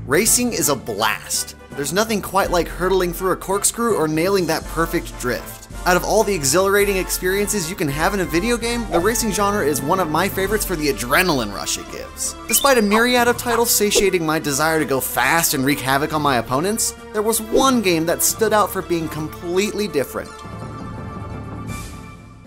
Racing is a blast. There's nothing quite like hurtling through a corkscrew or nailing that perfect drift. Out of all the exhilarating experiences you can have in a video game, the racing genre is one of my favorites for the adrenaline rush it gives. Despite a myriad of titles satiating my desire to go fast and wreak havoc on my opponents, there was one game that stood out for being completely different.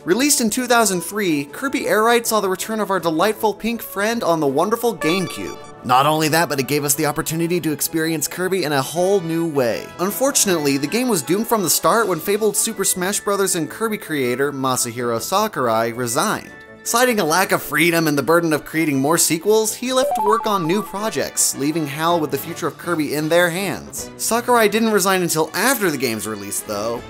Released in 2003, Kirby Air Ride saw the return of our delightful pink friend on the wonderful GameCube. Not only that, but it gave us the opportunity to experience Kirby in a whole new way. Unfortunately, the game was doomed from the start when fabled Super Smash Bros. And Kirby creator Masahiro Sakurai resigned. Citing a lack of freedom and the burden of creating more sequels, he left to work on new projects, leaving HAL with the future of Kirby in their hands. Sakurai didn't resign until after the game's release though,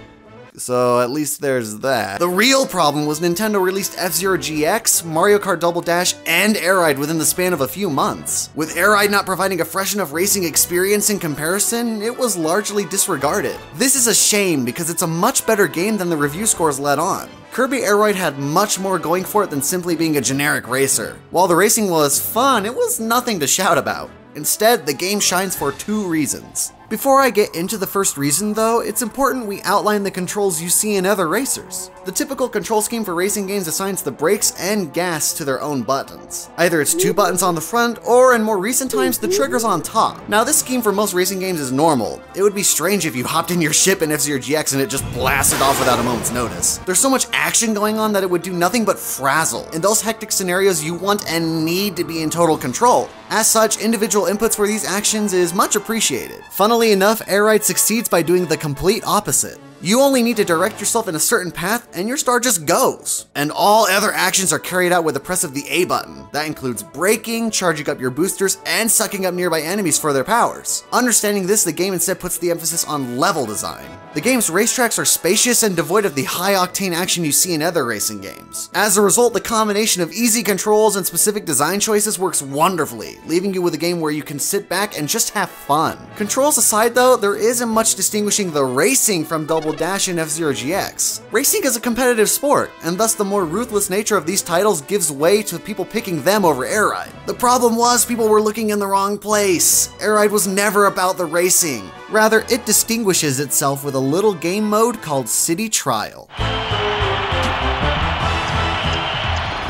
so at least there's that. The real problem was Nintendo released F-Zero GX, Mario Kart Double Dash, and Air Ride within the span of a few months. With Air Ride not providing a fresh enough racing experience in comparison, it was largely disregarded. This is a shame because it's a much better game than the review scores let on. Kirby Air Ride had much more going for it than simply being a generic racer. While the racing was fun, it was nothing to shout about. Instead, the game shines for two reasons. Before I get into the first reason though, it's important we outline the controls you see in other racers. The typical control scheme for racing games assigns the brakes and gas to their own buttons. Either it's 2 buttons on the front, or in more recent times, the trigger's on top. Now this scheme for most racing games is normal. It would be strange if you hopped in your ship in F-Zero GX and it just blasted off without a moment's notice. There's so much action going on that it would do nothing but frazzle. In those hectic scenarios, you want and need to be in total control. As such, individual inputs for these actions is much appreciated. Funnily enough, Air Ride succeeds by doing the complete opposite. You only need to direct yourself in a certain path and your star just goes. And all other actions are carried out with the press of the A button. That includes braking, charging up your boosters, and sucking up nearby enemies for their powers. Understanding this, the game instead puts the emphasis on level design. The game's racetracks are spacious and devoid of the high-octane action you see in other racing games. As a result, the combination of easy controls and specific design choices works wonderfully, leaving you with a game where you can sit back and just have fun. Controls aside though, there isn't much distinguishing the racing from Double Dash and F-Zero GX. Racing is a competitive sport, and thus the more ruthless nature of these titles gives way to people picking them over Air Ride. The problem was people were looking in the wrong place. Air Ride was never about the racing. Rather, it distinguishes itself with a little game mode called City Trial.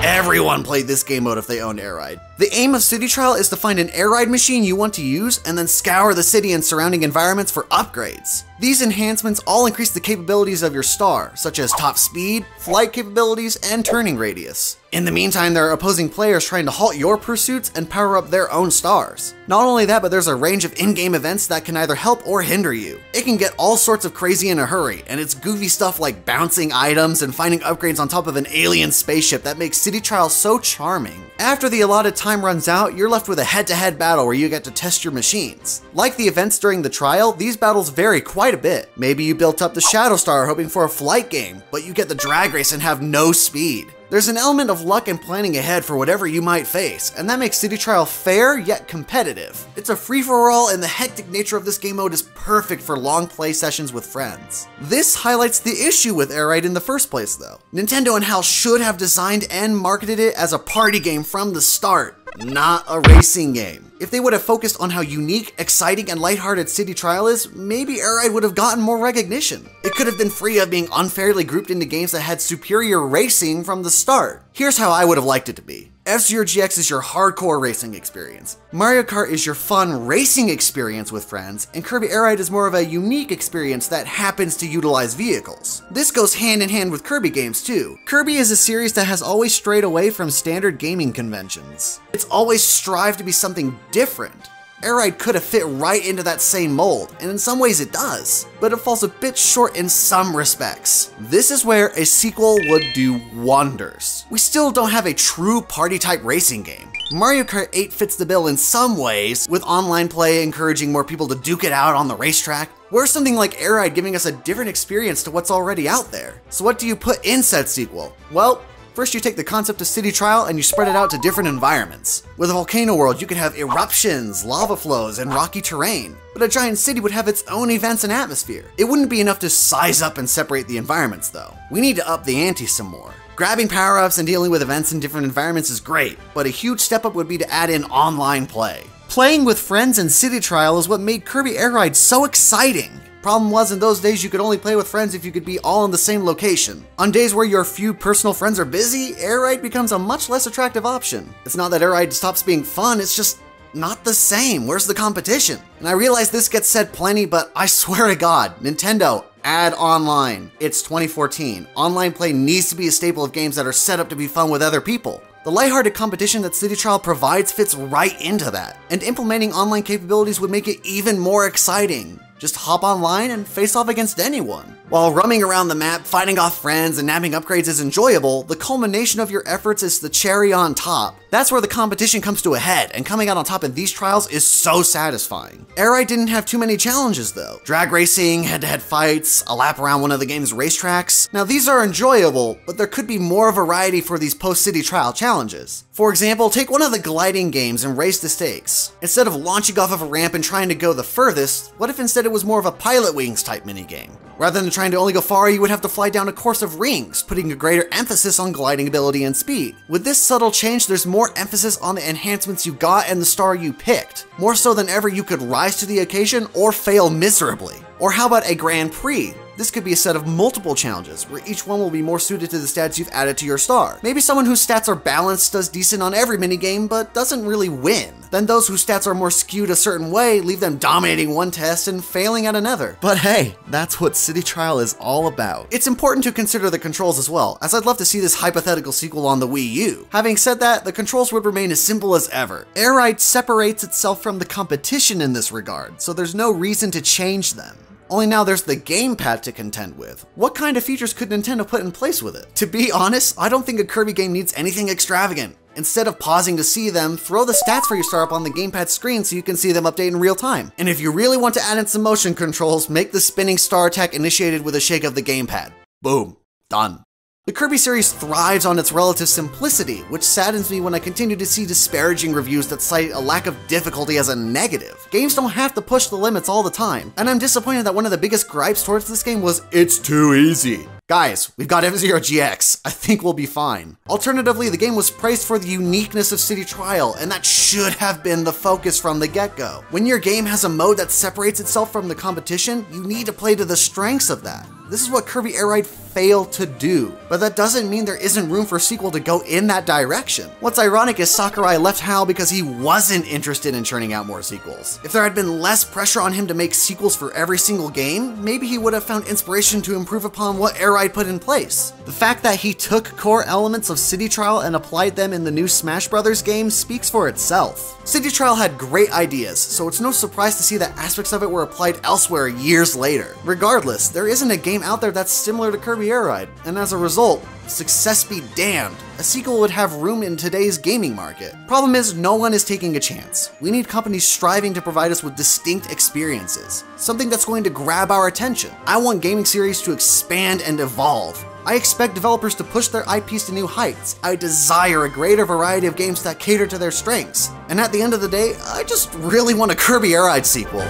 Everyone played this game mode if they owned Air Ride. The aim of City Trial is to find an Air Ride machine you want to use and then scour the city and surrounding environments for upgrades. These enhancements all increase the capabilities of your star, such as top speed, flight capabilities, and turning radius. In the meantime, there are opposing players trying to halt your pursuits and power up their own stars. Not only that, but there's a range of in-game events that can either help or hinder you. It can get all sorts of crazy in a hurry, and it's goofy stuff like bouncing items and finding upgrades on top of an alien spaceship that makes City Trial so charming. After the allotted time runs out, you're left with a head-to-head battle where you get to test your machines. Like the events during the trial, these battles vary quite a bit. Maybe you built up the Shadow Star hoping for a flight game, but you get the drag race and have no speed. There's an element of luck and planning ahead for whatever you might face, and that makes City Trial fair yet competitive. It's a free-for-all, and the hectic nature of this game mode is perfect for long play sessions with friends. This highlights the issue with Air Ride in the first place though. Nintendo and HAL should have designed and marketed it as a party game from the start, not a racing game. If they would have focused on how unique, exciting, and lighthearted City Trial is, maybe Air Ride would have gotten more recognition. It could have been free of being unfairly grouped into games that had superior racing from the start. Here's how I would have liked it to be. F-Zero GX is your hardcore racing experience. Mario Kart is your fun racing experience with friends, and Kirby Air Ride is more of a unique experience that happens to utilize vehicles. This goes hand in hand with Kirby games too. Kirby is a series that has always strayed away from standard gaming conventions. It's always strived to be something different. Air Ride could have fit right into that same mold, and in some ways it does, but it falls a bit short in some respects. This is where a sequel would do wonders. We still don't have a true party-type racing game. Mario Kart 8 fits the bill in some ways, with online play encouraging more people to duke it out on the racetrack. Where's something like Air Ride giving us a different experience to what's already out there? So what do you put in said sequel? Well, first you take the concept of City Trial and you spread it out to different environments. With a volcano world, you could have eruptions, lava flows, and rocky terrain. But a giant city would have its own events and atmosphere. It wouldn't be enough to size up and separate the environments though. We need to up the ante some more. Grabbing power-ups and dealing with events in different environments is great, but a huge step up would be to add in online play. Playing with friends in City Trial is what made Kirby Air Ride so exciting. Problem was, in those days you could only play with friends if you could be all in the same location. On days where your few personal friends are busy, Air Ride becomes a much less attractive option. It's not that Air Ride stops being fun, it's just not the same. Where's the competition? And I realize this gets said plenty, but I swear to God, Nintendo, add online. It's 2014. Online play needs to be a staple of games that are set up to be fun with other people. The lighthearted competition that City Trial provides fits right into that, and implementing online capabilities would make it even more exciting. Just hop online and face off against anyone. While roaming around the map, fighting off friends, and nabbing upgrades is enjoyable, the culmination of your efforts is the cherry on top. That's where the competition comes to a head, and coming out on top in these trials is so satisfying. Air Ride didn't have too many challenges though. Drag racing, head-to-head fights, a lap around one of the game's racetracks. Now these are enjoyable, but there could be more variety for these post-City Trial challenges. For example, take one of the gliding games and raise the stakes. Instead of launching off of a ramp and trying to go the furthest, what if instead it was more of a pilot wings type minigame? Rather than trying to only go far, you would have to fly down a course of rings, putting a greater emphasis on gliding ability and speed. With this subtle change, there's more emphasis on the enhancements you got and the star you picked. More so than ever, you could rise to the occasion or fail miserably. Or how about a Grand Prix? This could be a set of multiple challenges, where each one will be more suited to the stats you've added to your star. Maybe someone whose stats are balanced does decent on every minigame, but doesn't really win. Then those whose stats are more skewed a certain way leave them dominating one test and failing at another. But hey, that's what City Trial is all about. It's important to consider the controls as well, as I'd love to see this hypothetical sequel on the Wii U. Having said that, the controls would remain as simple as ever. Air Ride separates itself from the competition in this regard, so there's no reason to change them. Only now there's the gamepad to contend with. What kind of features could Nintendo put in place with it? To be honest, I don't think a Kirby game needs anything extravagant. Instead of pausing to see them, throw the stats for your star up on the gamepad screen so you can see them update in real time. And if you really want to add in some motion controls, make the spinning star attack initiated with a shake of the gamepad. Boom. Done. The Kirby series thrives on its relative simplicity, which saddens me when I continue to see disparaging reviews that cite a lack of difficulty as a negative. Games don't have to push the limits all the time, and I'm disappointed that one of the biggest gripes towards this game was, "It's too easy." Guys, we've got F-Zero GX. I think we'll be fine. Alternatively, the game was praised for the uniqueness of City Trial, and that should have been the focus from the get-go. When your game has a mode that separates itself from the competition, you need to play to the strengths of that. This is what Kirby Air Ride failed to do, but that doesn't mean there isn't room for a sequel to go in that direction. What's ironic is Sakurai left HAL because he wasn't interested in churning out more sequels. If there had been less pressure on him to make sequels for every single game, maybe he would have found inspiration to improve upon what Air Ride put in place. The fact that he took core elements of City Trial and applied them in the new Smash Bros. Game speaks for itself. City Trial had great ideas, so it's no surprise to see that aspects of it were applied elsewhere years later. Regardless, there isn't a game out there that's similar to Kirby Air Ride, and as a result, success be damned, a sequel would have room in today's gaming market. Problem is, no one is taking a chance. We need companies striving to provide us with distinct experiences, something that's going to grab our attention. I want gaming series to expand and evolve. I expect developers to push their IPs to new heights. I desire a greater variety of games that cater to their strengths. And at the end of the day, I just really want a Kirby Air Ride sequel.